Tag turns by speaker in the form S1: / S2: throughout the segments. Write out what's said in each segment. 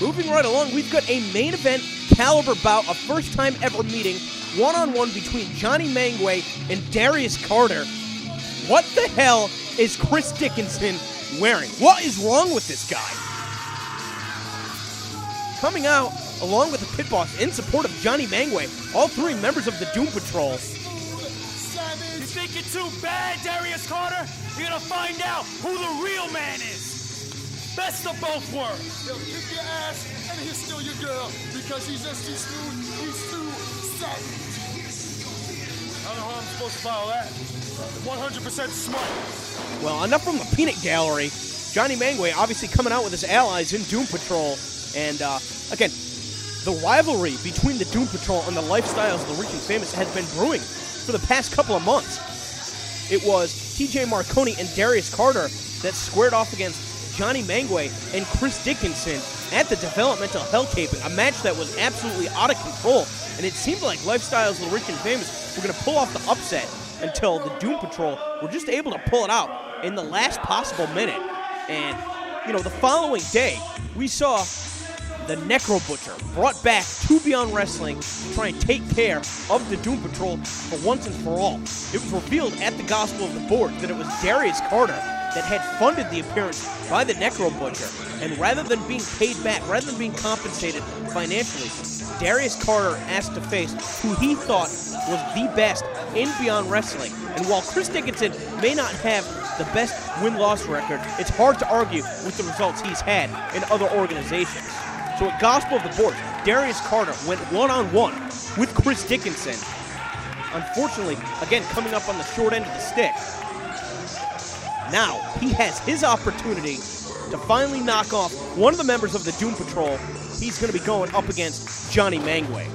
S1: Moving right along, we've got a main event caliber bout, a first time ever meeting, one-on-one between Jonny Mangue and Darius Carter. What the hell is Chris Dickinson wearing? What is wrong with this guy? Coming out, along with the Pitboss, in support of Jonny Mangue, all three members of the Doom Patrol.
S2: You think you're too bad, Darius Carter? You're gonna find out who the real man is. Best of both worlds.
S3: He'll kick your ass and he'll steal your girl because he's just too smooth, he's too savage. I don't know how I'm supposed to follow that. 100% smart.
S1: Well, enough from the peanut gallery. Jonny Mangue obviously coming out with his allies in Doom Patrol. And again, the rivalry between the Doom Patrol and the Lifestyles of the Rich and Famous has been brewing for the past couple of months. It was TJ Marconi and Darius Carter that squared off against Jonny Mangue and Chris Dickinson at the Developmental Hell taping, a match that was absolutely out of control. And it seemed like Lifestyles of the Rich and Famous were going to pull off the upset until the Doom Patrol were just able to pull it out in the last possible minute. And, you know, the following day, we saw the Necro Butcher brought back to Beyond Wrestling to try and take care of the Doom Patrol for once and for all. It was revealed at the Gospel of the Board that it was Darius Carter that had funded the appearance by the Necro Butcher. And rather than being paid back, rather than being compensated financially, Darius Carter asked to face who he thought was the best in Beyond Wrestling. And while Chris Dickinson may not have the best win-loss record, it's hard to argue with the results he's had in other organizations. So at Gospel of the Board, Darius Carter went one-on-one with Chris Dickinson. Unfortunately, again, coming up on the short end of the stick. Now, he has his opportunity to finally knock off one of the members of the Doom Patrol. He's going to be going up against Jonny Mangue.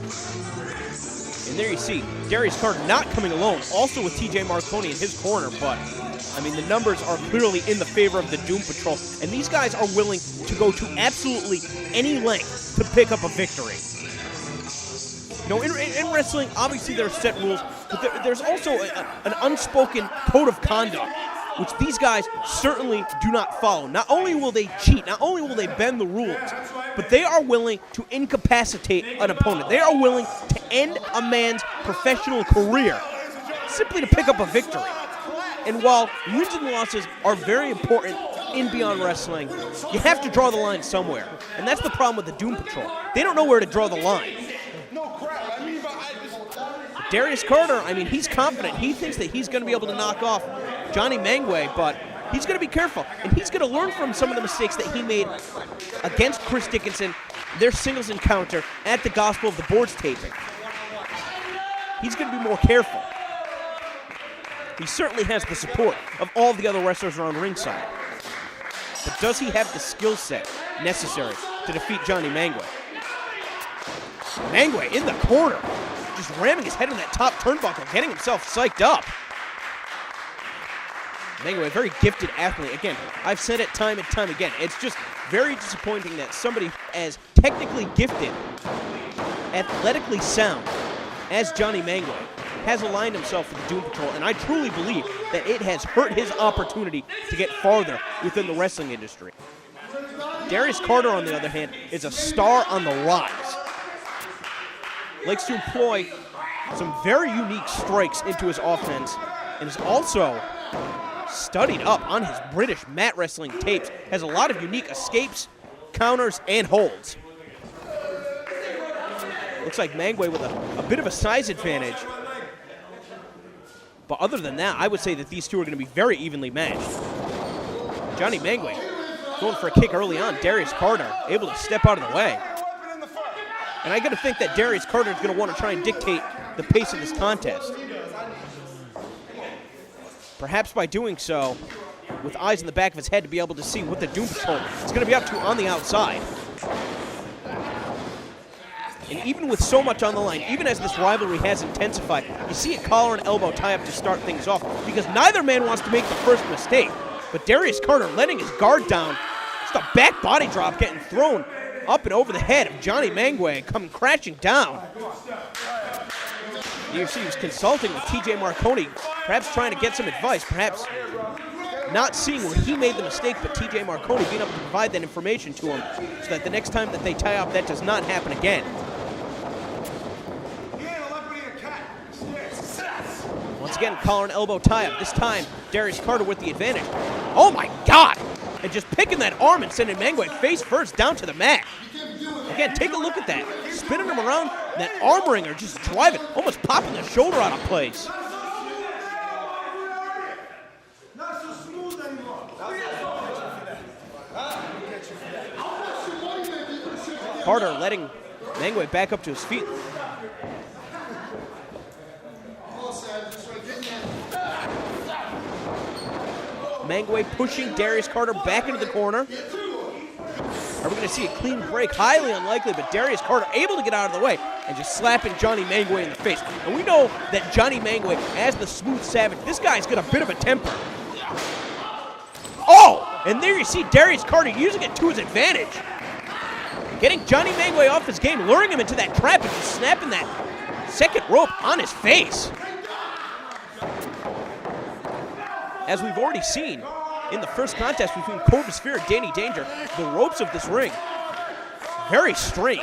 S1: And there you see, Darius Carter not coming alone, also with TJ Marconi in his corner, but I mean, the numbers are clearly in the favor of the Doom Patrol, and these guys are willing to go to absolutely any length to pick up a victory. You know, in wrestling, obviously there are set rules, but there's also an unspoken code of conduct, which these guys certainly do not follow. Not only will they cheat, not only will they bend the rules, but they are willing to incapacitate an opponent. They are willing to end a man's professional career simply to pick up a victory. And while wins and losses are very important in Beyond Wrestling, you have to draw the line somewhere. And that's the problem with the Doom Patrol. They don't know where to draw the line. Darius Carter, I mean, he's confident. He thinks that he's going to be able to knock off Jonny Mangue, but he's going to be careful. And he's going to learn from some of the mistakes that he made against Chris Dickinson, their singles encounter at the Gospel of the Boards taping. He's going to be more careful. He certainly has the support of all the other wrestlers around ringside. But does he have the skill set necessary to defeat Jonny Mangue? Mangue in the corner, just ramming his head on that top turnbuckle, getting himself psyched up. Mangue, a very gifted athlete. Again, I've said it time and time again. It's just very disappointing that somebody as technically gifted, athletically sound as Jonny Mangue has aligned himself with the Doom Patrol, and I truly believe that it has hurt his opportunity to get farther within the wrestling industry. Darius Carter, on the other hand, is a star on the rise. Likes to employ some very unique strikes into his offense, and is also studied up on his British mat wrestling tapes. Has a lot of unique escapes, counters, and holds. Looks like Mangue with a bit of a size advantage. But other than that, I would say that these two are going to be very evenly matched. Jonny Mangue going for a kick early on. Darius Carter able to step out of the way. And I got to think that Darius Carter is going to want to try and dictate the pace of this contest. Perhaps by doing so, with eyes in the back of his head to be able to see what the Doom Patrol is going to be up to on the outside. And even with so much on the line, even as this rivalry has intensified, you see a collar and elbow tie-up to start things off because neither man wants to make the first mistake. But Darius Carter letting his guard down, just a back body drop getting thrown up and over the head of Jonny Mangue, coming crashing down. You see he was consulting with TJ Marconi, perhaps trying to get some advice, perhaps not seeing where he made the mistake, but TJ Marconi being able to provide that information to him so that the next time that they tie up, that does not happen again. Once again, collar and elbow tie-up. This time, Darius Carter with the advantage. Oh my God! And just picking that arm and sending Mangue face first down to the mat. Again, take a look at that. Spinning him around, that arm wringer just driving, almost popping the shoulder out of place. Carter letting Mangue back up to his feet. Mangue pushing Darius Carter back into the corner. Are we going to see a clean break? Highly unlikely, but Darius Carter able to get out of the way and just slapping Jonny Mangue in the face. And we know that Jonny Mangue, as the smooth savage, this guy's got a bit of a temper. Oh! And there you see Darius Carter using it to his advantage. Getting Jonny Mangue off his game, luring him into that trap and just snapping that second rope on his face. As we've already seen in the first contest between Cobra Sphere and Danny Danger, the ropes of this ring, very strange,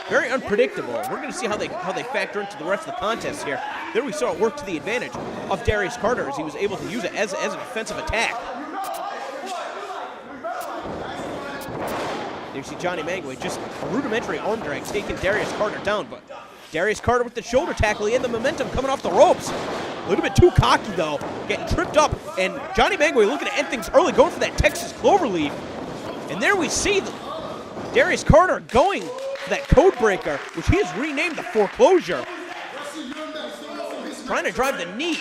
S1: very unpredictable. We're going to see how they factor into the rest of the contest here. There we saw it work to the advantage of Darius Carter as he was able to use it as an offensive attack. There you see Jonny Mangue, just a rudimentary arm drag taking Darius Carter down, but Darius Carter with the shoulder tackle, he had the momentum coming off the ropes. A little bit too cocky, though, getting tripped up, and Jonny Mangue looking to end things early, going for that Texas Cloverleaf. And there we see Darius Carter going for that code breaker, which he has renamed the foreclosure. Trying to drive the knee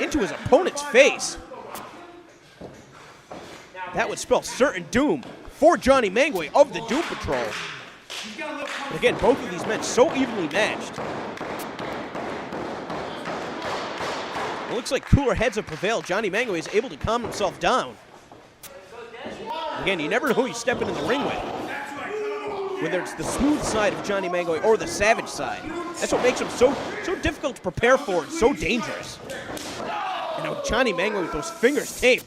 S1: into his opponent's face. That would spell certain doom for Jonny Mangue of the Doom Patrol. But again, both of these men so evenly matched. It looks like cooler heads have prevailed. Jonny Mangue is able to calm himself down. Again, you never know who you're stepping in the ring with. Whether it's the smooth side of Jonny Mangue or the savage side. That's what makes him so difficult to prepare for and so dangerous. You know, Jonny Mangue with those fingers taped.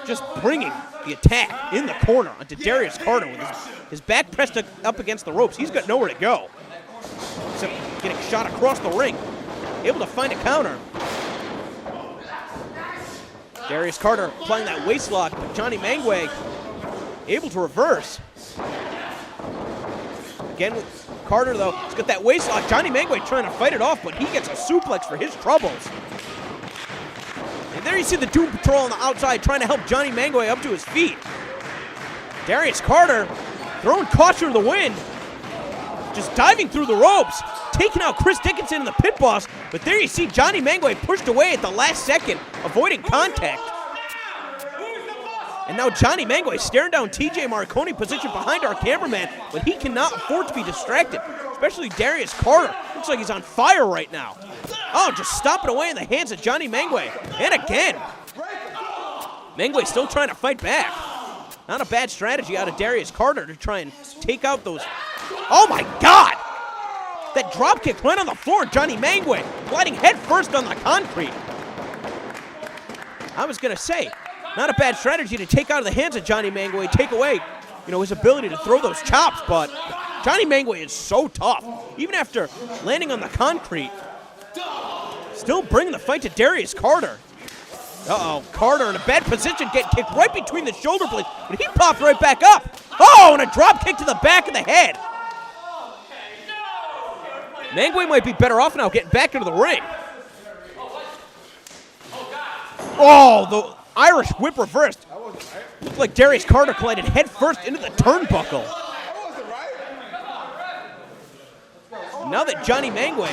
S1: Just bringing the attack in the corner onto Darius Carter with his back pressed up against the ropes. He's got nowhere to go. Except getting shot across the ring. Able to find a counter. Darius Carter applying that waist lock, but Jonny Mangue able to reverse. Again with Carter, though, he's got that waist lock. Jonny Mangue trying to fight it off, but he gets a suplex for his troubles. And there you see the Doom Patrol on the outside trying to help Jonny Mangue up to his feet. Darius Carter throwing caution to the wind. Just diving through the ropes, taking out Chris Dickinson and the Pitboss. But there you see Jonny Mangue pushed away at the last second, avoiding contact. And now Jonny Mangue staring down TJ Marconi positioned behind our cameraman, but he cannot afford to be distracted, especially Darius Carter. Looks like he's on fire right now. Oh, just stomping away in the hands of Jonny Mangue. And again, Mangue still trying to fight back. Not a bad strategy out of Darius Carter to try and take out those. Oh my God! That drop kick right on the floor, Jonny Mangue gliding head first on the concrete. I was gonna say, not a bad strategy to take out of the hands of Jonny Mangue, take away, his ability to throw those chops, but Jonny Mangue is so tough. Even after landing on the concrete, still bringing the fight to Darius Carter. Uh-oh, Carter in a bad position, getting kicked right between the shoulder blades, but he popped right back up. Oh, and a drop kick to the back of the head. Mangue might be better off now getting back into the ring. Oh, the Irish whip reversed. Looked like Darius Carter collided head first into the turnbuckle. Now that Jonny Mangue,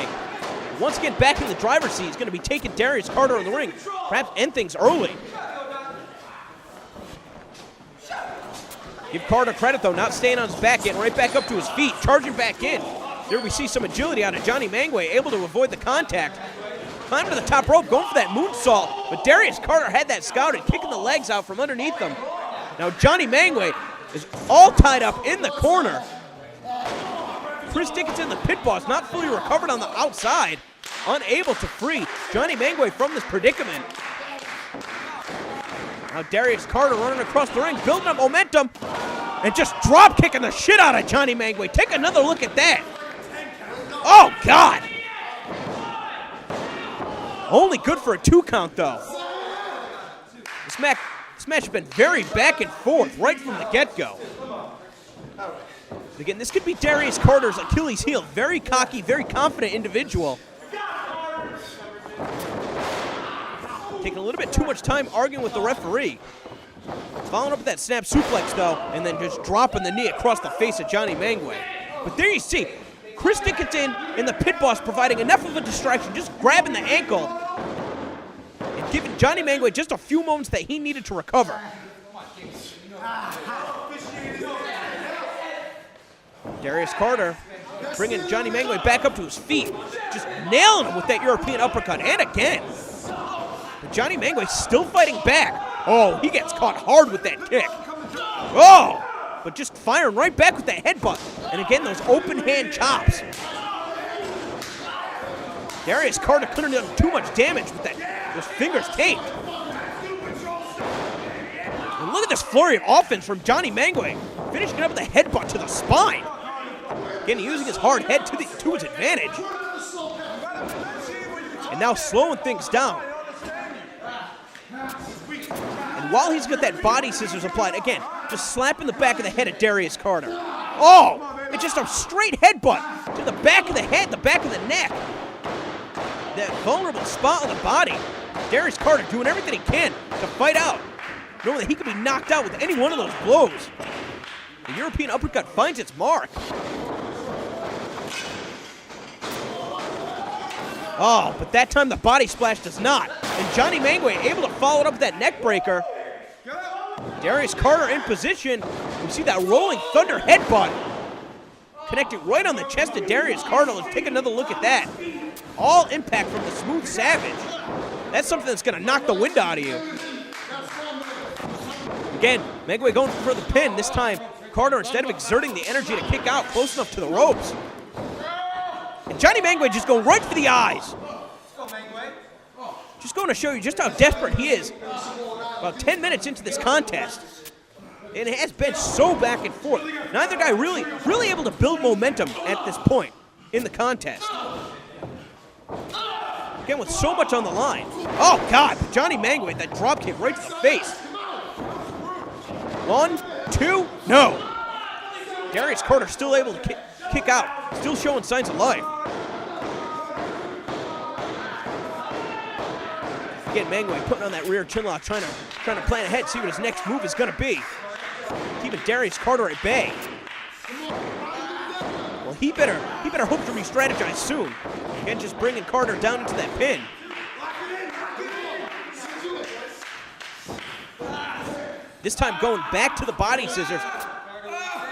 S1: once again back in the driver's seat, is going to be taking Darius Carter in the ring. Perhaps end things early. Give Carter credit, though, not staying on his back, getting right back up to his feet, charging back in. There we see some agility out of Jonny Mangue, able to avoid the contact. Climbing to the top rope, going for that moonsault, but Darius Carter had that scouted, kicking the legs out from underneath them. Now Jonny Mangue is all tied up in the corner. Chris Dickinson, the Pitboss, not fully recovered on the outside. unable to free Jonny Mangue from this predicament. Now Darius Carter running across the ring, building up momentum, and just drop kicking the shit out of Jonny Mangue. Take another look at that. Oh, God. Only good for a 2 count, though. This match has been very back and forth right from the get-go. Again, this could be Darius Carter's Achilles heel. Very cocky, very confident individual. Taking a little bit too much time arguing with the referee. Following up with that snap suplex, though, and then just dropping the knee across the face of Jonny Mangue. But there you see, Chris Dickinson and the Pitboss providing enough of a distraction, just grabbing the ankle and giving Jonny Mangue just a few moments that he needed to recover. Darius Carter bringing Jonny Mangue back up to his feet, just nailing him with that European uppercut, and again. But Jonny Mangue still fighting back. Oh, he gets caught hard with that kick. Oh, but just firing right back with that headbutt. And again, those open hand chops. Darius Carter couldn't have done too much damage with that, those fingers taped. And look at this flurry of offense from Jonny Mangue, finishing it up with a headbutt to the spine. Again, using his hard head to his advantage. And now slowing things down. And while he's got that body scissors applied, again, just slapping the back of the head at Darius Carter. Oh, it's just a straight headbutt to the back of the head, the back of the neck. That vulnerable spot on the body. Darius Carter doing everything he can to fight out, knowing that he could be knocked out with any one of those blows. The European uppercut finds its mark. Oh, but that time the body splash does not. And Jonny Mangue able to follow it up with that neck breaker. Darius Carter in position. We see that rolling thunder headbutt. Connecting right on the chest of Darius Carter. Let's take another look at that. All impact from the Smooth Savage. That's something that's going to knock the wind out of you. Again, Mangue going for the pin. This time, Carter, instead of exerting the energy to kick out close enough to the ropes. And Jonny Mangue just going right for the eyes. Just going to show you just how desperate he is. About 10 minutes into this contest. And it has been so back and forth. Neither guy really able to build momentum at this point in the contest. Again, with so much on the line. Oh, God. Jonny Mangue, that drop kick right to the face. 1, 2, no. Darius Carter still able to kick out. Still showing signs of life. Again, Mangue putting on that rear chinlock, trying to plan ahead, see what his next move is going to be. Keeping Darius Carter at bay. Well, he better hope to re-strategize soon. Again, just bringing Carter down into that pin. This time going back to the body scissors.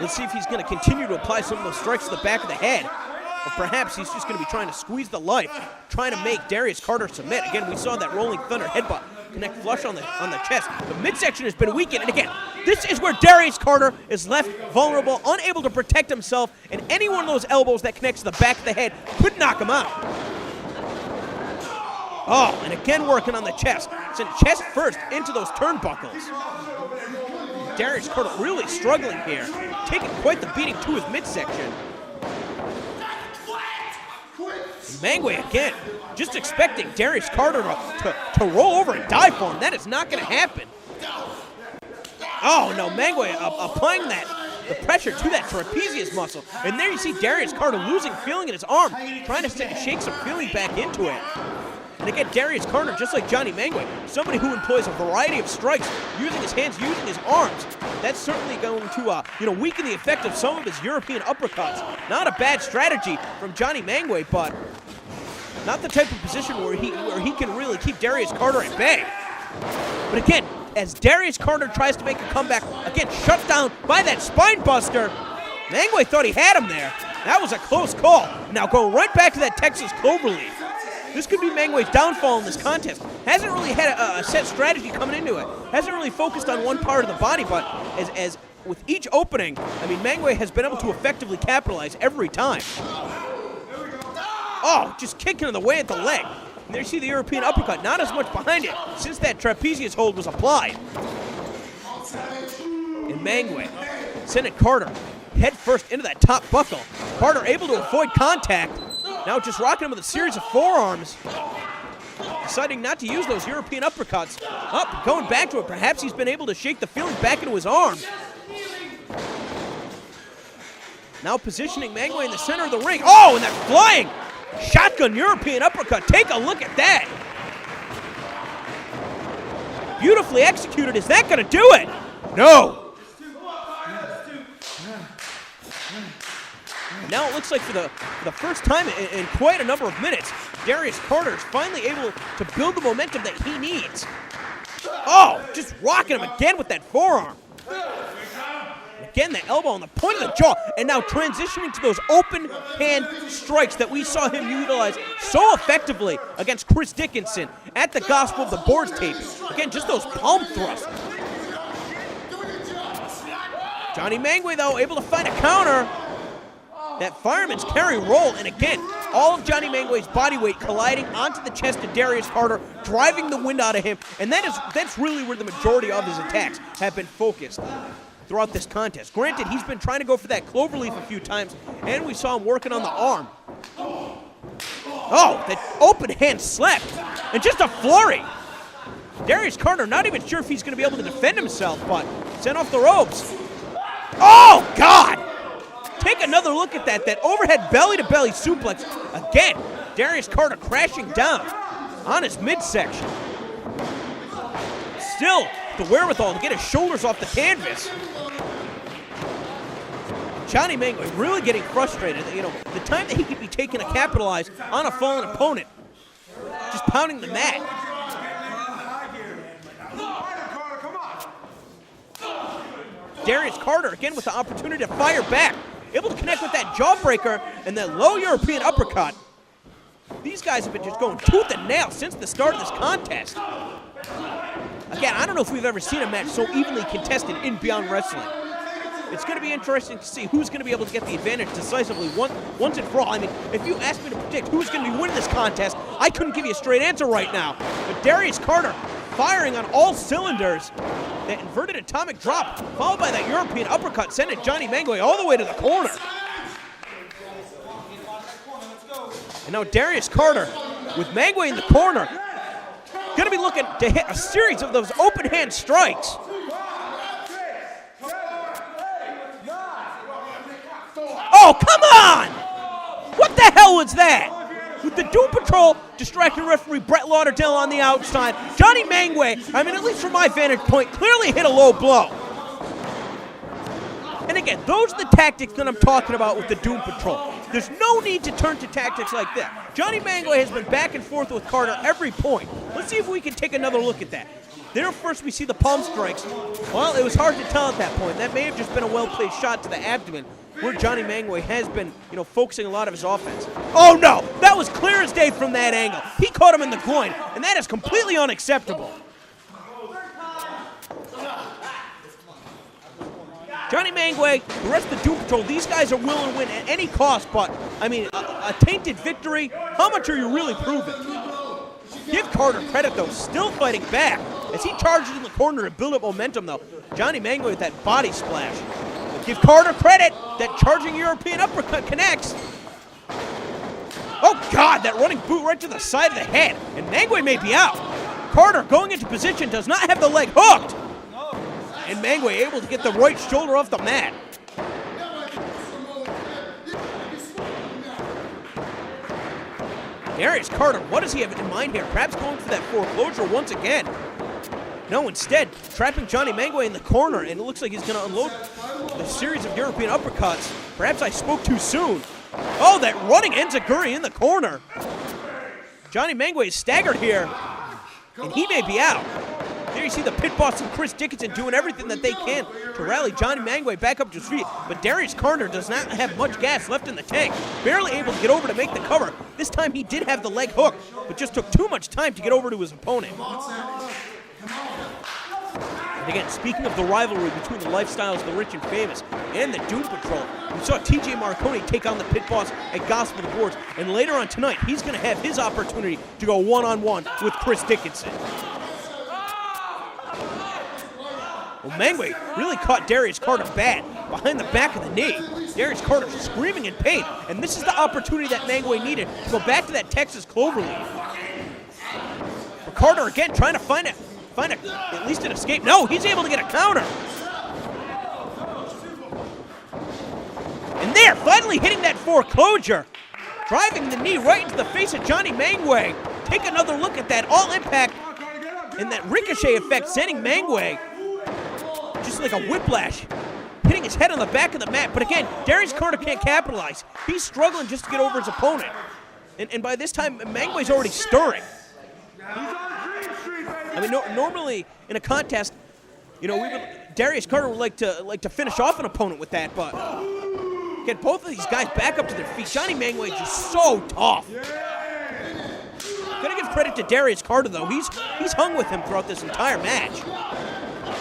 S1: Let's see if he's going to continue to apply some of those strikes to the back of the head. Or perhaps he's just going to be trying to squeeze the life, trying to make Darius Carter submit. Again, we saw that rolling thunder headbutt connect flush on the chest. The midsection has been weakened. And again, this is where Darius Carter is left vulnerable, unable to protect himself, and any one of those elbows that connects to the back of the head could knock him out. Oh, and again working on the chest. Sent chest first into those turnbuckles. Darius Carter really struggling here, taking quite the beating to his midsection. Mangue again, just expecting Darius Carter to roll over and die for him. That is not going to happen. Oh no, Mangue applying the pressure to that trapezius muscle. And there you see Darius Carter losing feeling in his arm, trying to shake some feeling back into it. And again, Darius Carter, just like Jonny Mangue, somebody who employs a variety of strikes, using his hands, using his arms. That's certainly going to weaken the effect of some of his European uppercuts. Not a bad strategy from Jonny Mangue, but not the type of position where he can really keep Darius Carter at bay. But again, as Darius Carter tries to make a comeback, again shut down by that spine buster. Mangue thought he had him there. That was a close call. Now going right back to that Texas Cloverleaf. This could be Mangue's downfall in this contest. Hasn't really had a set strategy coming into it. Hasn't really focused on one part of the body, but as with each opening, I mean, Mangue has been able to effectively capitalize every time. Oh, just kicking in the way at the leg. And there you see the European uppercut, not as much behind it since that trapezius hold was applied. And Mangue sending Carter head first into that top buckle. Carter able to avoid contact. Now just rocking him with a series of forearms. Deciding not to use those European uppercuts. Up, going back to it. Perhaps he's been able to shake the feeling back into his arm. Now positioning Mangue in the center of the ring. Oh, and that flying shotgun European uppercut. Take a look at that. Beautifully executed. Is that going to do it? No. Now it looks like for the first time in quite a number of minutes, Darius Carter is finally able to build the momentum that he needs. Oh, just rocking him again with that forearm. Again, the elbow on the point of the jaw, and now transitioning to those open hand strikes that we saw him utilize so effectively against Chris Dickinson at the Gospel of the Boards tape. Again, just those palm thrusts. Jonny Mangue, though, able to find a counter. That fireman's carry roll, and again, all of Jonny Mangue's body weight colliding onto the chest of Darius Carter, driving the wind out of him, and that's really where the majority of his attacks have been focused throughout this contest. Granted, he's been trying to go for that cloverleaf a few times, and we saw him working on the arm. Oh, that open hand slap, and just a flurry. Darius Carter not even sure if he's going to be able to defend himself, but sent off the ropes. Oh, God! Take another look at that overhead belly-to-belly suplex. Again, Darius Carter crashing down on his midsection. Still the wherewithal to get his shoulders off the canvas. Jonny Mangue really getting frustrated. You know, the time that he could be taking to capitalize on a fallen opponent. Just pounding the mat. Darius Carter again with the opportunity to fire back. Able to connect with that jawbreaker and that low European uppercut. These guys have been just going tooth and nail since the start of this contest. Again, I don't know if we've ever seen a match so evenly contested in Beyond Wrestling. It's going to be interesting to see who's going to be able to get the advantage decisively once and for all. I mean, if you asked me to predict who's going to be winning this contest, I couldn't give you a straight answer right now. But Darius Carter firing on all cylinders. That inverted atomic drop, followed by that European uppercut, sending Jonny Mangue all the way to the corner. And now Darius Carter, with Mangue in the corner, going to be looking to hit a series of those open hand strikes. Oh, come on! What the hell was that? With the Doom Patrol distracting referee Brett Lauderdale on the outside, Jonny Mangue, I mean, at least from my vantage point, clearly hit a low blow. And again, those are the tactics that I'm talking about with the Doom Patrol. There's no need to turn to tactics like that. Jonny Mangue has been back and forth with Carter every point. Let's see if we can take another look at that. There first we see the palm strikes. Well, it was hard to tell at that point. That may have just been a well-placed shot to the abdomen, where Jonny Mangue has been, focusing a lot of his offense. Oh no, that was clear as day from that angle. He caught him in the groin, and that is completely unacceptable. Jonny Mangue, the rest of the Doom Patrol, these guys are willing to win at any cost, but, I mean, a tainted victory, how much are you really proving? Give Carter credit, though, still fighting back. As he charges in the corner to build up momentum, though, Jonny Mangue with that body splash. Give Carter credit, that charging European uppercut connects. Oh, God, that running boot right to the side of the head, and Mangue may be out. Carter, going into position, does not have the leg hooked. And Mangue able to get the right shoulder off the mat. Darius Carter, what does he have in mind here? Perhaps going for that foreclosure once again. No, instead, trapping Jonny Mangue in the corner, and it looks like he's going to unload the series of European uppercuts. Perhaps I spoke too soon. Oh, that running enziguri in the corner. Jonny Mangue is staggered here, and he may be out. There you see the Pitboss and Chris Dickinson doing everything that they can to rally Jonny Mangue back up to his feet. But Darius Carter does not have much gas left in the tank. Barely able to get over to make the cover. This time he did have the leg hooked, but just took too much time to get over to his opponent. And Again, speaking of the rivalry between the Lifestyles, the Rich and Famous, and the Doom Patrol, we saw TJ Marconi take on the Pitboss at Gospel of the Boards, and later on tonight, he's going to have his opportunity to go one-on-one with Chris Dickinson. Well, Mangue really caught Darius Carter bad behind the back of the knee. Darius Carter screaming in pain, and this is the opportunity that Mangue needed to go back to that Texas Cloverleaf. But Carter again trying to find at least an escape. No, he's able to get a counter. And there, finally hitting that foreclosure, driving the knee right into the face of Jonny Mangue. Take another look at that all impact and that ricochet effect, sending Mangue just like a whiplash, hitting his head on the back of the mat. But again, Darius Carter can't capitalize. He's struggling just to get over his opponent. And by this time, Mangue's already stirring. I mean, normally in a contest, you know, Darius Carter would like to finish off an opponent with that, but get both of these guys back up to their feet. Jonny Mangue is just so tough. Gotta give credit to Darius Carter though. He's hung with him throughout this entire match.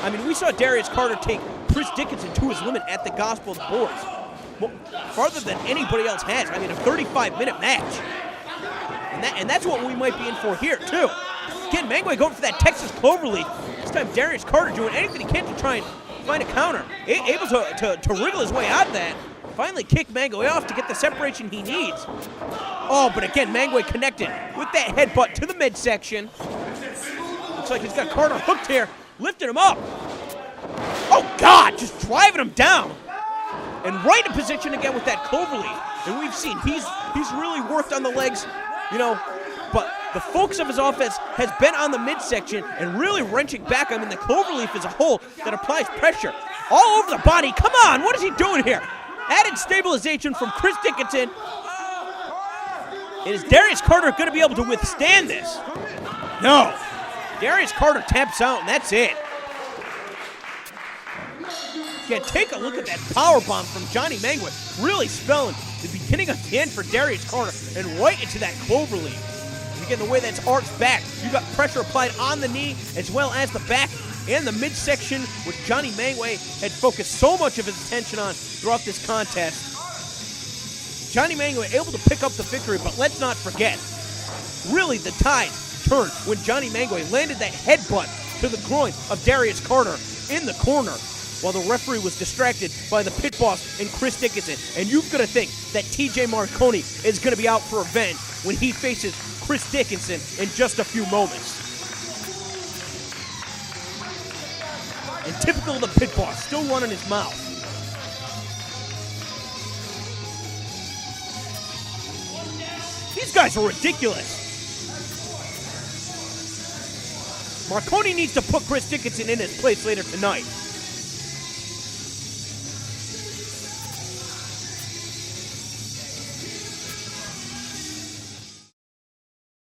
S1: I mean, we saw Darius Carter take Chris Dickinson to his limit at the Gospel of the Boards, well, farther than anybody else has. I mean, a 35-minute match, and that's what we might be in for here too. Again, Mangue going for that Texas Cloverleaf. This time, Darius Carter doing anything he can to try and find a counter. Able to wriggle his way out of that. Finally kicked Mangue off to get the separation he needs. Oh, but again, Mangue connected with that headbutt to the midsection. Looks like he's got Carter hooked here, lifting him up. Oh, God, just driving him down. And right in position again with that Cloverleaf. And we've seen he's really worked on the legs, you know, but the focus of his offense has been on the midsection and really wrenching back. I mean, the Cloverleaf is a hole that applies pressure all over the body. Come on, what is he doing here? Added stabilization from Chris Dickinson. And is Darius Carter going to be able to withstand this? No. Darius Carter taps out, and that's it. Again, take a look at that powerbomb from Jonny Mangue. Really spelling the beginning of the end for Darius Carter and right into that Cloverleaf. Again, the way that's arched back, you got pressure applied on the knee as well as the back and the midsection, which Jonny Mangue had focused so much of his attention on throughout this contest. Jonny Mangue able to pick up the victory, but let's not forget, really the tide turned when Jonny Mangue landed that headbutt to the groin of Darius Carter in the corner while the referee was distracted by the Pitboss and Chris Dickinson. And you've got to think that TJ Marconi is going to be out for revenge when he faces Chris Dickinson in just a few moments. And typical of the Pitboss, still running his mouth. These guys are ridiculous. Marconi needs to put Chris Dickinson in his place later tonight.